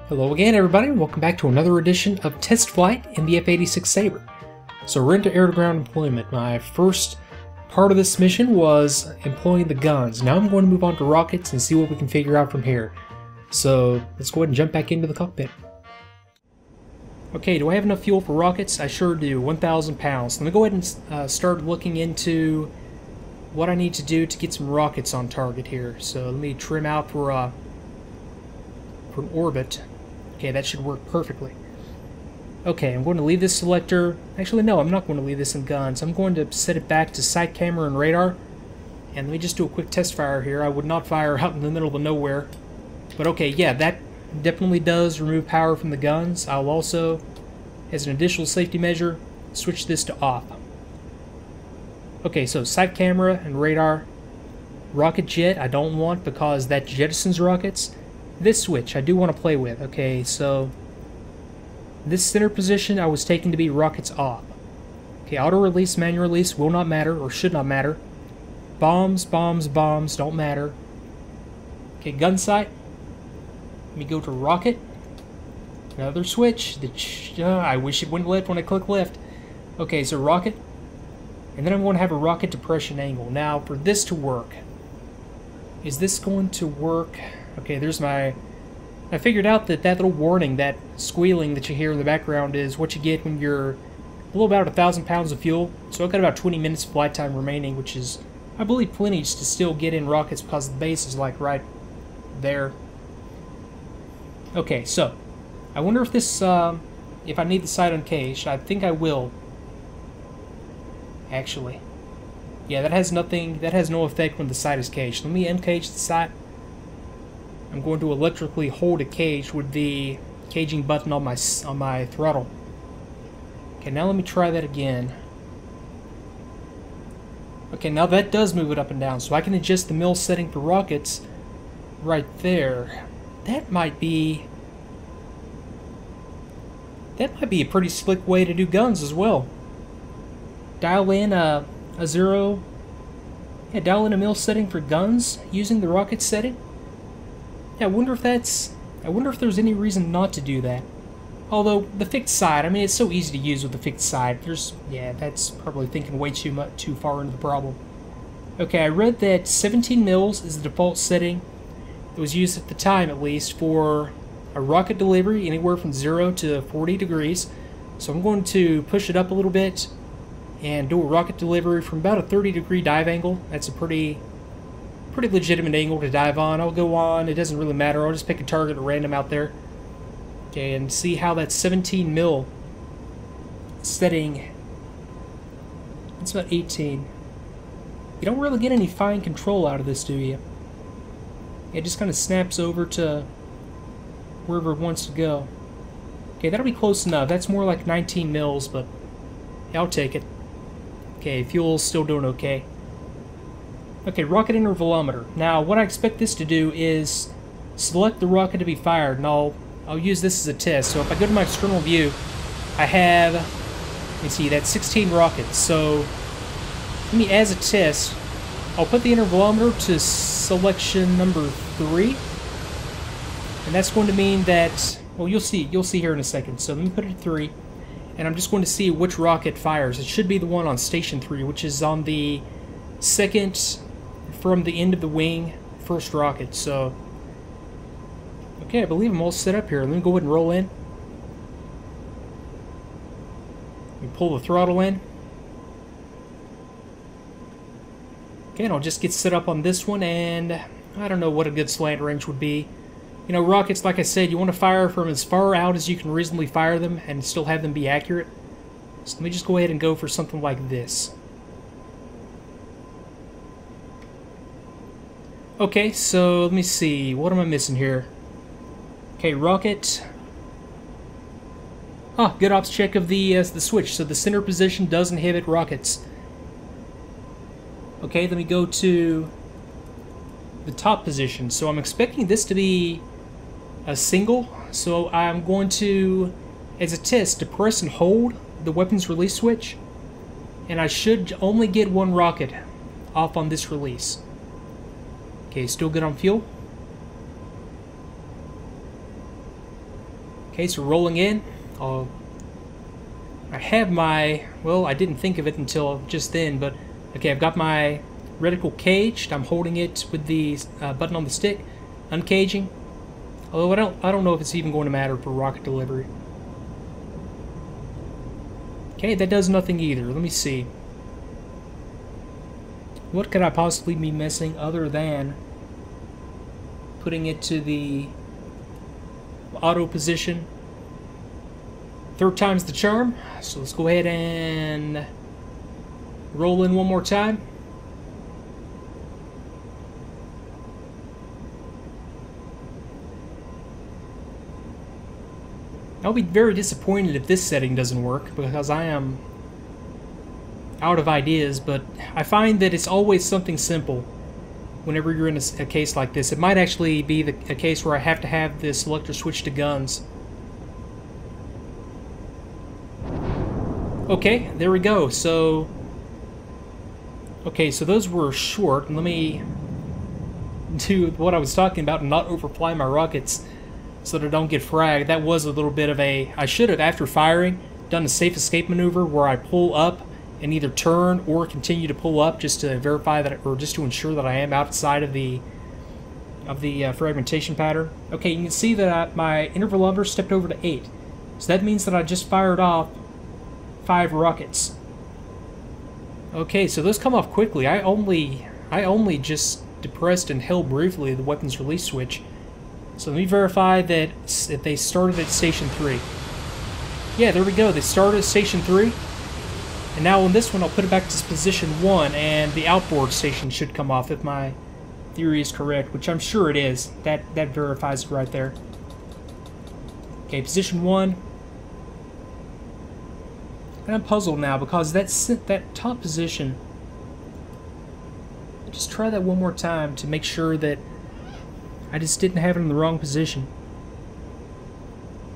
Hello again, everybody, and welcome back to another edition of Test Flight in the F-86 Sabre. So we're into air-to-ground employment. My first part of this mission was employing the guns. Now I'm going to move on to rockets and see what we can figure out from here. So let's go ahead and jump back into the cockpit. Okay, do I have enough fuel for rockets? I sure do, 1,000 pounds. Let me go ahead and start looking into what I need to do to get some rockets on target here. So let me trim out for an orbit. Okay, that should work perfectly. Okay, I'm going to leave this selector. Actually, no, I'm not going to leave this in guns. I'm going to set it back to sight, camera, and radar. And let me just do a quick test fire here. I would not fire out in the middle of nowhere. But okay, yeah, that definitely does remove power from the guns. I'll also, as an additional safety measure, switch this to off. Okay, so sight, camera, and radar. Rocket jet I don't want because that jettisons rockets. This switch I do want to play with. Okay, so this center position I was taking to be rockets off. Okay, auto release, manual release will not matter or should not matter. Bombs don't matter. Okay, gun sight. Let me go to rocket. Another switch. I wish it wouldn't lift when I click lift. Okay, so rocket. And then I'm going to have a rocket depression angle. Now, for this to work, is this going to work? Okay, there's my... I figured out that that little warning, that squealing that you hear in the background is what you get when you're a little about 1,000 pounds of fuel. So I've got about 20 minutes of flight time remaining, which is, I believe, plenty to still get in rockets because the base is like right there. Okay, so I wonder if this, if I need the sight uncaged. I think I will. Actually. Yeah, that has nothing, that has no effect when the sight is caged. Let me uncage the sight. I'm going to electrically hold a cage with the caging button on my throttle. Okay, now let me try that again. Okay, now that does move it up and down, so I can adjust the mill setting for rockets right there. That might be a pretty slick way to do guns as well. Dial in a zero. Yeah, dial in a mill setting for guns using the rocket setting. Yeah, I wonder if there's any reason not to do that. Although the fixed sight, I mean, it's so easy to use with the fixed sight. Yeah, that's probably thinking way too far into the problem. Okay, I read that 17 mils is the default setting. It was used at the time, at least, for a rocket delivery anywhere from 0 to 40 degrees. So I'm going to push it up a little bit and do a rocket delivery from about a 30-degree dive angle. That's a pretty legitimate angle to dive on. I'll go on, it doesn't really matter, I'll just pick a target at random out there. Okay, and see how that 17 mil setting, it's about 18. You don't really get any fine control out of this, do you? It just kind of snaps over to wherever it wants to go. Okay, that'll be close enough. That's more like 19 mils, but yeah, I'll take it. Okay, fuel's still doing okay. Okay, rocket intervalometer. Now, what I expect this to do is select the rocket to be fired, and I'll use this as a test. So if I go to my external view, I have, let me see, that's 16 rockets. So, as a test, I'll put the intervalometer to selection number 3, and that's going to mean that, well, you'll see here in a second. So let me put it at 3, and I'm just going to see which rocket fires. It should be the one on station 3, which is on the second from the end of the wing, first rocket. So, okay, I believe I'm all set up here. Let me go ahead and roll in. Let me pull the throttle in. Okay, and I'll just get set up on this one, and I don't know what a good slant range would be. You know, rockets, like I said, you want to fire from as far out as you can reasonably fire them and still have them be accurate. So let me just go ahead and go for something like this. Okay, so let me see. What am I missing here? Okay, rocket. Ah, good ops check of the switch. So the center position does inhibit rockets. Okay, let me go to the top position. So I'm expecting this to be a single. So I'm going to, as a test, depress and hold the weapons release switch. And I should only get one rocket off on this release. Okay, still good on fuel. Okay, so rolling in. I have my, well, I didn't think of it until just then, but okay, I've got my reticle caged. I'm holding it with the button on the stick, uncaging. Although I don't know if it's even going to matter for rocket delivery. Okay, that does nothing either. Let me see. What could I possibly be missing other than putting it to the auto position? Third time's the charm. So let's go ahead and roll in one more time. I'll be very disappointed if this setting doesn't work, because I am out of ideas, but I find that it's always something simple whenever you're in a case like this. It might actually be a case where I have to have the selector switch to guns. Okay, there we go. So, okay, so those were short. Let me do what I was talking about and not overfly my rockets so that I don't get fragged. That was a little bit of a... I should have, after firing, done a safe escape maneuver where I pull up and either turn or continue to pull up just to verify that, or just to ensure that I am outside of the fragmentation pattern. Okay, you can see that my interval number stepped over to 8. So that means that I just fired off 5 rockets. Okay, so those come off quickly. I only just depressed and held briefly the weapons release switch. So let me verify that if they started at Station 3. Yeah, there we go. They started at Station 3. And now on this one, I'll put it back to position 1, and the outboard station should come off if my theory is correct, which I'm sure it is. That verifies it right there. Okay, position 1. And I'm puzzled now because that top position... Just try that one more time to make sure that I just didn't have it in the wrong position.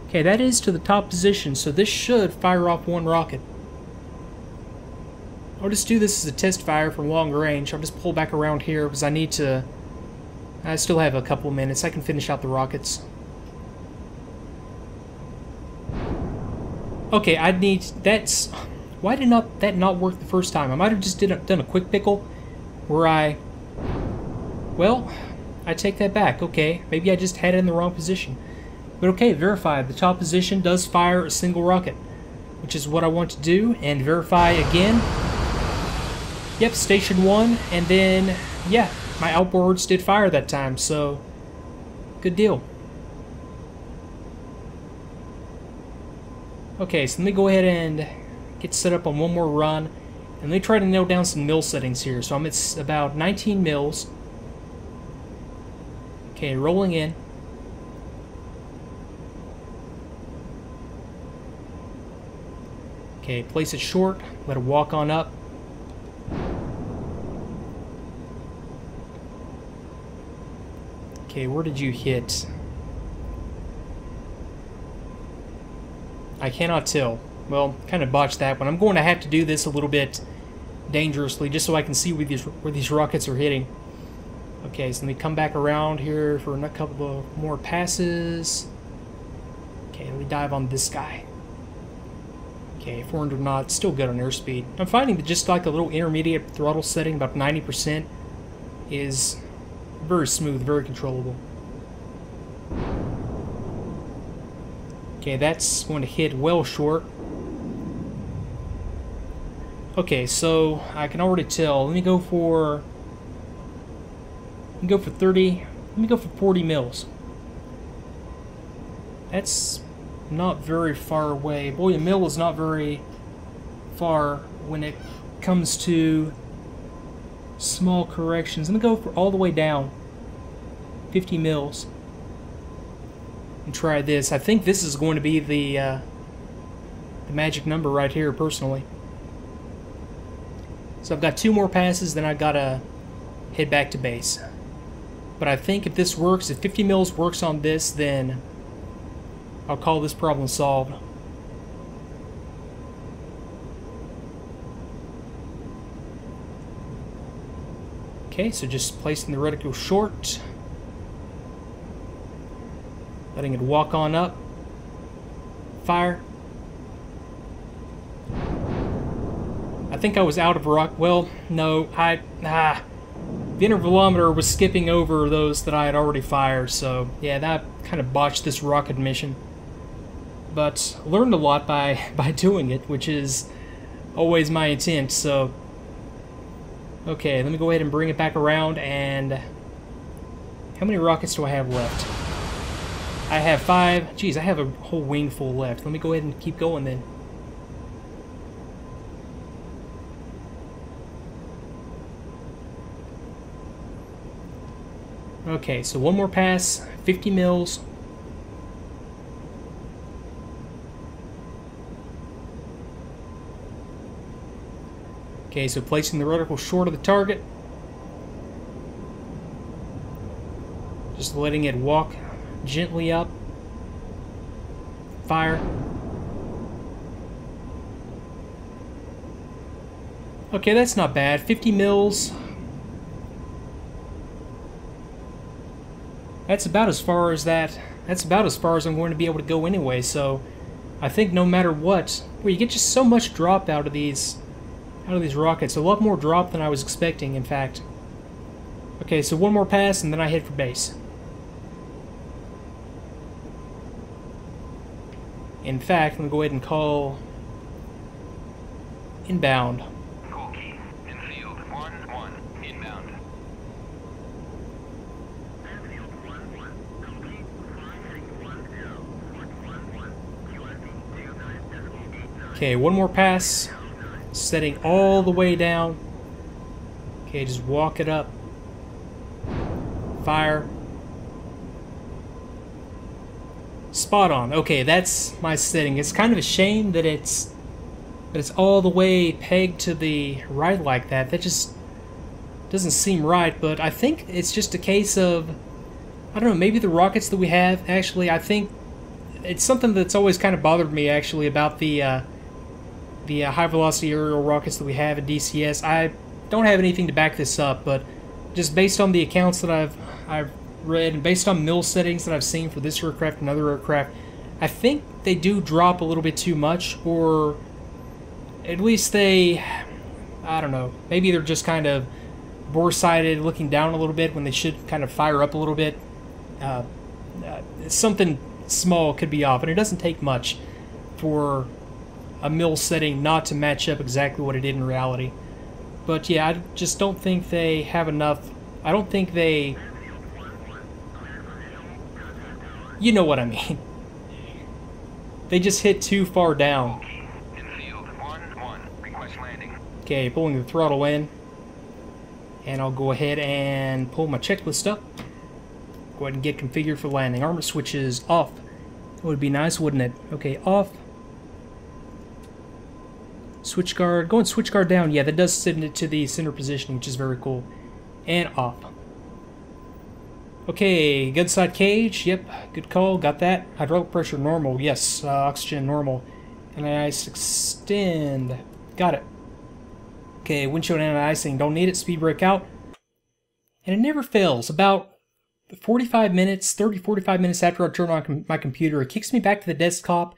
Okay, that is to the top position, so this should fire off 1 rocket. I'll just do this as a test fire from long range. I'll just pull back around here because I need to... I still have a couple minutes. I can finish out the rockets. Okay, I need... That's... Why did that not work the first time? I might have just done a quick pickle where I... Well, I take that back. Okay, maybe I just had it in the wrong position. But okay, verified. The top position does fire a single rocket, which is what I want to do. And verify again. Yep, Station 1, and then, yeah, my outboards did fire that time, so good deal. Okay, so let me go ahead and get set up on one more run, and let me try to nail down some mil settings here. So I'm at about 19 mils. Okay, rolling in. Okay, place it short, let it walk on up. Okay, where did you hit? I cannot tell. Well, kind of botched that one. I'm going to have to do this a little bit dangerously just so I can see where these rockets are hitting. Okay, so let me come back around here for a couple of more passes. Okay, let me dive on this guy. Okay, 400 knots, still good on airspeed. I'm finding that just like a little intermediate throttle setting, about 90%, is very smooth, very controllable. Okay, that's going to hit well short. Okay, so I can already tell. Let me go for 30. Let me go for 40 mils. That's not very far away. Boy, a mil is not very far when it comes to small corrections. Let me go for all the way down. 50 mils. And try this. I think this is going to be the magic number right here, personally. So I've got 2 more passes, then I've got to head back to base. But I think if this works, if 50 mils works on this, then I'll call this problem solved. Okay, so just placing the reticle short. Letting it walk on up. Fire. I think I was out of rock. Well, no, the intervalometer was skipping over those that I had already fired, so yeah, that kind of botched this rocket mission. But learned a lot by doing it, which is always my intent. So okay, let me go ahead and bring it back around. And how many rockets do I have left? I have 5. Geez, I have a whole wing full left. Let me go ahead and keep going then. Okay, so one more pass, 50 mils. Okay, so placing the reticle short of the target. Just letting it walk gently up. Fire. Okay, that's not bad. 50 mils. That's about as far as that's about as far as I'm going to be able to go anyway, so I think no matter what, well, you get just so much drop out of these rockets. A lot more drop than I was expecting, in fact. Okay, so one more pass and then I head for base. In fact, let me go ahead and call inbound. Okay, one more pass, setting all the way down. Okay, just walk it up. Fire. Spot on. Okay, that's my setting. It's kind of a shame that it's all the way pegged to the right like that. That just doesn't seem right, but I think it's just a case of, I don't know, maybe the rockets that we have, actually, I think it's something that's always kind of bothered me, actually, about the high-velocity aerial rockets that we have at DCS. I don't have anything to back this up, but just based on the accounts that I've read, and based on mil settings that I've seen for this aircraft and other aircraft, I think they do drop a little bit too much, or at least they, I don't know, maybe they're just kind of bore-sighted, looking down a little bit when they should kind of fire up a little bit. Something small could be off, and it doesn't take much for a mil setting not to match up exactly what it did in reality. But yeah, I just don't think they have enough. I don't think they, you know what I mean. They just hit too far down. Okay, pulling the throttle in, and I'll go ahead and pull my checklist up. Go ahead and get configured for landing. Armor switches off. It would be nice, wouldn't it? Okay, off. Switch guard, going switch guard down. Yeah, that does send it to the center position, which is very cool. And off. Okay, good side cage. Yep, good call. Got that. Hydraulic pressure normal. Yes, oxygen normal. And ice extend. Got it. Okay, windshield anti-icing. Don't need it. Speed brake out. And it never fails. About 45 minutes, 30-45 minutes after I turn on my computer, it kicks me back to the desktop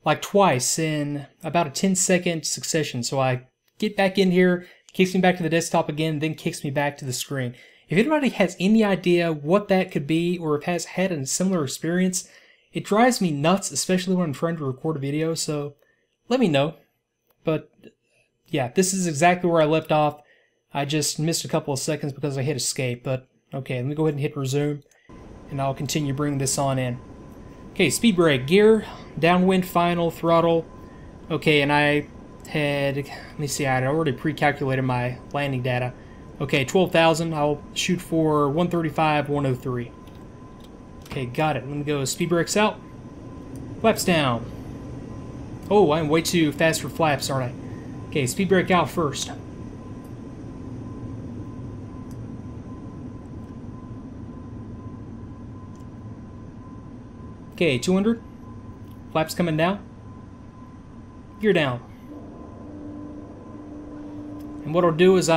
like twice in about a 10-second succession. So I get back in here, kicks me back to the desktop again, then kicks me back to the screen. If anybody has any idea what that could be, or if has had a similar experience, it drives me nuts, especially when I'm trying to record a video, so let me know. But yeah, this is exactly where I left off. I just missed a couple of seconds because I hit escape, but okay, let me go ahead and hit resume, and I'll continue bringing this on in. Okay, speed brake, gear, downwind, final, throttle. Okay, and I had, let me see, I had already pre-calculated my landing data. Okay, 12,000, I'll shoot for 135, 103. Okay, got it. Let me go speed brakes out. Flaps down. Oh, I'm way too fast for flaps, aren't I? Okay, speed brake out first. Okay, 200. Flaps coming down. Gear down. And what I'll do is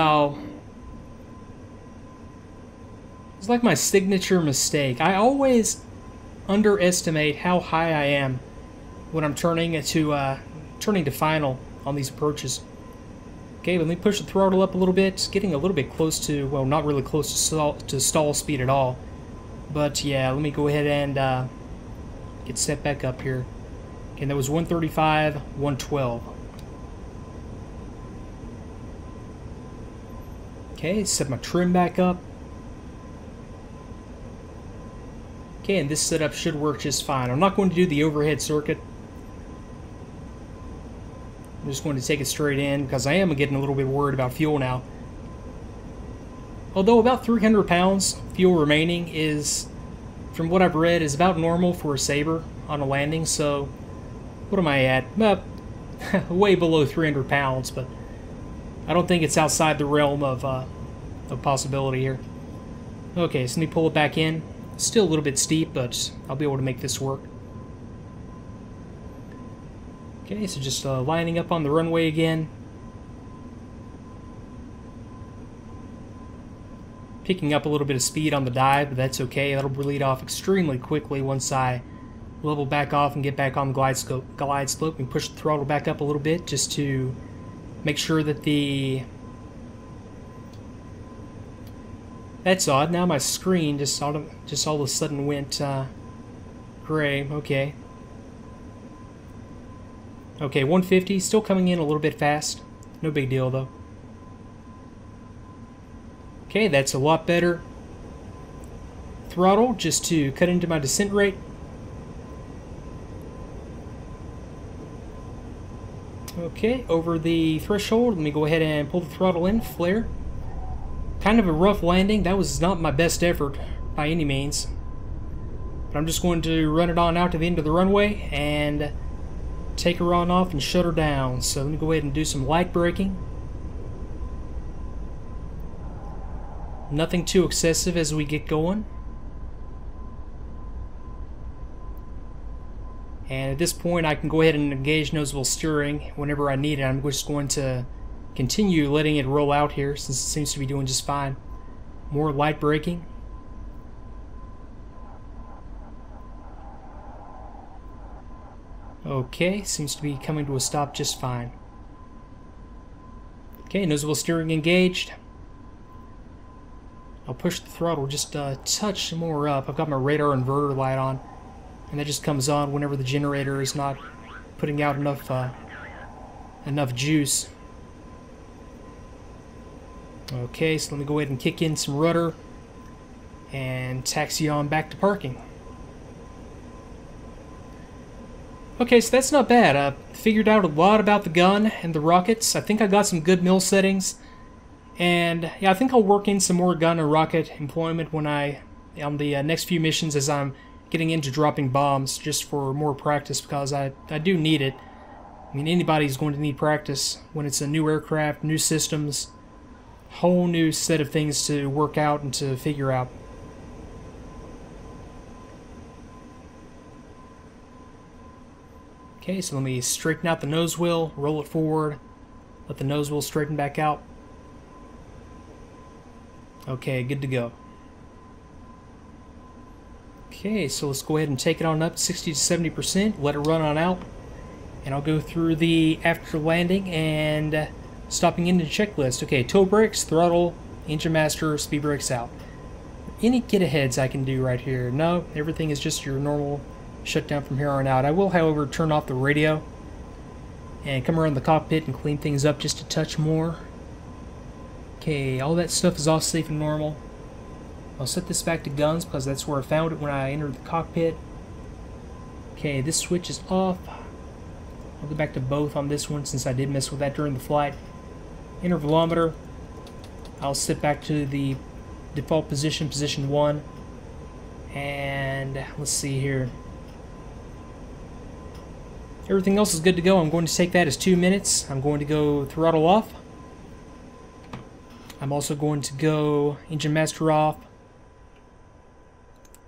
it's like my signature mistake. I always underestimate how high I am when I'm turning to final on these approaches. Okay, let me push the throttle up a little bit. It's getting a little bit close to, well, not really close to stall speed at all. But yeah, let me go ahead and get set back up here. Okay, that was 135, 112. Okay, set my trim back up. Okay, and this setup should work just fine. I'm not going to do the overhead circuit. I'm just going to take it straight in because I am getting a little bit worried about fuel now. Although about 300 pounds fuel remaining is, from what I've read, is about normal for a Sabre on a landing. So, what am I at? About way below 300 pounds, but I don't think it's outside the realm of possibility here. Okay, so let me pull it back in. Still a little bit steep, but I'll be able to make this work. Okay, so just lining up on the runway again. Picking up a little bit of speed on the dive, but that's okay. That'll bleed off extremely quickly once I level back off and get back on the glide slope and push the throttle back up a little bit just to make sure that the... That's odd. Now my screen just all of a sudden went gray. Okay. Okay, 150. Still coming in a little bit fast. No big deal, though. Okay, that's a lot better. Throttle, just to cut into my descent rate. Okay, over the threshold. Let me go ahead and pull the throttle in. Flare. Kind of a rough landing. That was not my best effort by any means. But I'm just going to run it on out to the end of the runway and take her on off and shut her down. So let me go ahead and do some light braking. Nothing too excessive as we get going. And at this point I can go ahead and engage nose-wheel steering whenever I need it. I'm just going to continue letting it roll out here since it seems to be doing just fine. More light braking. Okay, seems to be coming to a stop just fine. Okay, nose-wheel steering engaged. I'll push the throttle just a touch more up. I've got my radar inverter light on, and that just comes on whenever the generator is not putting out enough juice. Okay, so let me go ahead and kick in some rudder and taxi on back to parking. Okay, so that's not bad. I figured out a lot about the gun and the rockets. I think I got some good mil settings. And yeah, I think I'll work in some more gun and rocket employment when on the next few missions as I'm getting into dropping bombs, just for more practice, because I do need it. I mean, anybody's going to need practice when it's a new aircraft, new systems, whole new set of things to work out and to figure out. Okay, so let me straighten out the nose wheel, roll it forward, let the nose wheel straighten back out. Okay, good to go. Okay, so let's go ahead and take it on up 60 to 70%, let it run on out, and I'll go through the after landing and stopping into the checklist. Okay, toe brakes, throttle, engine master, speed brakes out. Any get aheads I can do right here? No, everything is just your normal shutdown from here on out. I will, however, turn off the radio and come around the cockpit and clean things up just a touch more. Okay, all that stuff is all safe and normal. I'll set this back to guns because that's where I found it when I entered the cockpit. Okay, this switch is off. I'll go back to both on this one since I did mess with that during the flight. Intervalometer, I'll set back to the default position, position 1. And let's see here. Everything else is good to go. I'm going to take that as 2 minutes. I'm going to go throttle off. I'm also going to go engine master off.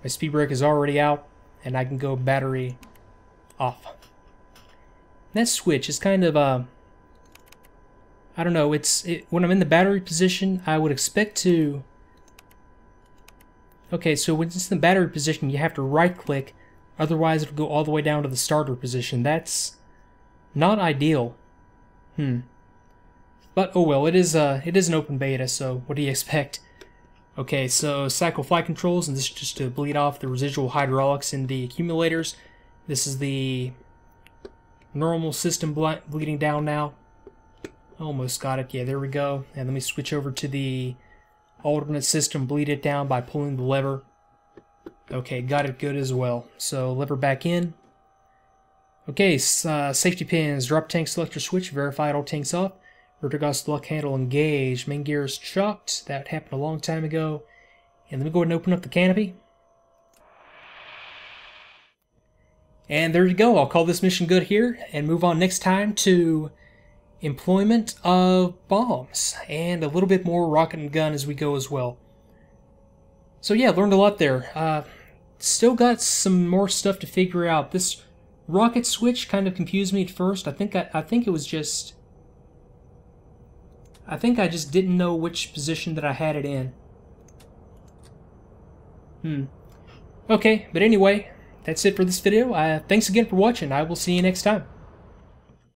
My speed brake is already out, and I can go battery off. That switch is kind of I don't know. When I'm in the battery position, I would expect to. Okay, so when it's in the battery position, you have to right-click Otherwise, it'll go all the way down to the starter position. That's not ideal. But oh well, it is an open beta, so what do you expect? Okay, so cycle flight controls, and this is just to bleed off the residual hydraulics in the accumulators. This is the normal system bleeding down now. Almost got it. Yeah, there we go. And let me switch over to the alternate system, bleed it down by pulling the lever. Okay, got it good as well. So lever back in. Okay, safety pins, drop tank selector switch, verified all tanks off. Vertigas luck handle engaged. Main gear is chocked. That happened a long time ago. And let me go ahead and open up the canopy. And there you go. I'll call this mission good here and move on next time to employment of bombs and a little bit more rocket and gun as we go as well. So yeah, learned a lot there. Still got some more stuff to figure out. This rocket switch kind of confused me at first. I think it was just... I think I just didn't know which position that I had it in. Okay, but anyway, that's it for this video. Thanks again for watching. I will see you next time.